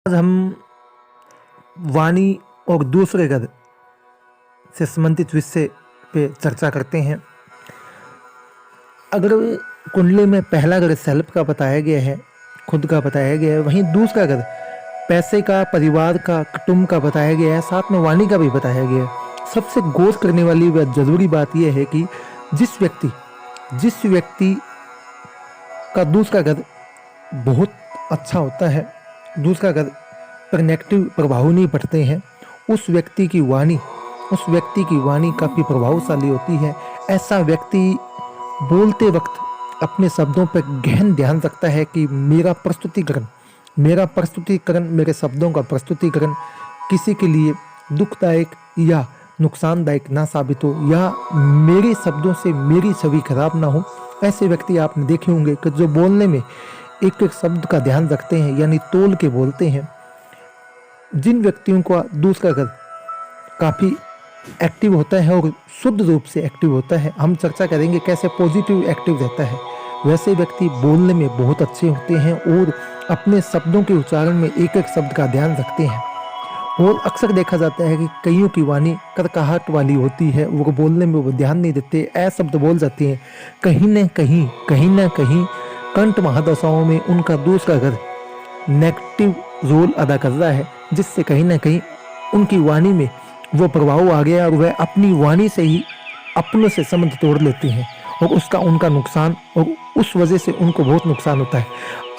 आज हम वाणी और दूसरे घर से संबंधित विषय पे चर्चा करते हैं। अगर कुंडली में पहला घर सेल्फ का बताया गया है, खुद का बताया गया है, वहीं दूसरा घर पैसे का, परिवार का, कुटुंब का बताया गया है, साथ में वाणी का भी बताया गया है। सबसे गौर करने वाली व जरूरी बात यह है कि जिस व्यक्ति का दूसरा घर बहुत अच्छा होता है, दूसरा घर पर नेगेटिव प्रभाव नहीं पड़ते हैं, उस व्यक्ति की वाणी काफ़ी प्रभावशाली होती है। ऐसा व्यक्ति बोलते वक्त अपने शब्दों पर गहन ध्यान रखता है कि मेरा प्रस्तुतिकरण, मेरे शब्दों का प्रस्तुतिकरण किसी के लिए दुखदायक या नुकसानदायक ना साबित हो, या मेरे शब्दों से मेरी छवि खराब ना हो। ऐसे व्यक्ति आपने देखे होंगे कि जो बोलने में एक एक शब्द का ध्यान रखते हैं, यानी तोल के बोलते हैं। जिन व्यक्तियों का दूसरा घर काफ़ी एक्टिव होता है और शुद्ध रूप से एक्टिव होता है, हम चर्चा करेंगे कैसे पॉजिटिव एक्टिव रहता है। वैसे व्यक्ति बोलने में बहुत अच्छे होते हैं और अपने शब्दों के उच्चारण में एक एक शब्द का ध्यान रखते हैं। और अक्सर देखा जाता है कि कईयों की वाणी कड़काहट वाली होती है, वो बोलने में वो ध्यान नहीं देते, शब्द बोल जाते हैं। कहीं ना कहीं कंठ महादशाओं में उनका दूसरा घर नेगेटिव रोल अदा कर रहा है, जिससे कहीं ना कहीं उनकी वाणी में वो प्रभाव आ गया और वह अपनी वाणी से ही अपनों से संबंध तोड़ लेते हैं और उनका नुकसान, और उस वजह से उनको बहुत नुकसान होता है।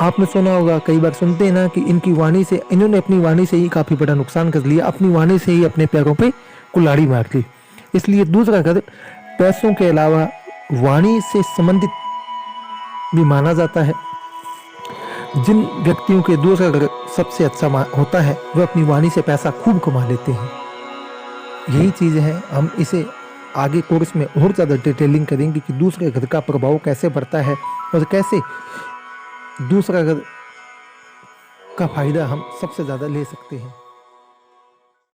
आपने सुना होगा, कई बार सुनते हैं ना कि इन्होंने अपनी वाणी से ही काफ़ी बड़ा नुकसान कर लिया, अपनी वाणी से ही अपने पैरों पे कुल्हाड़ी मार ली। इसलिए दूसरा घर पैसों के अलावा वाणी से संबंधित भी माना जाता है। जिन व्यक्तियों के दूसरा घर सबसे अच्छा होता है, वह अपनी वाणी से पैसा खूब कमा लेते हैं। यही चीज़ है, हम इसे आगे कोर्स में और ज़्यादा डिटेलिंग करेंगे कि दूसरे घर का प्रभाव कैसे बढ़ता है और कैसे दूसरा घर का फायदा हम सबसे ज़्यादा ले सकते हैं।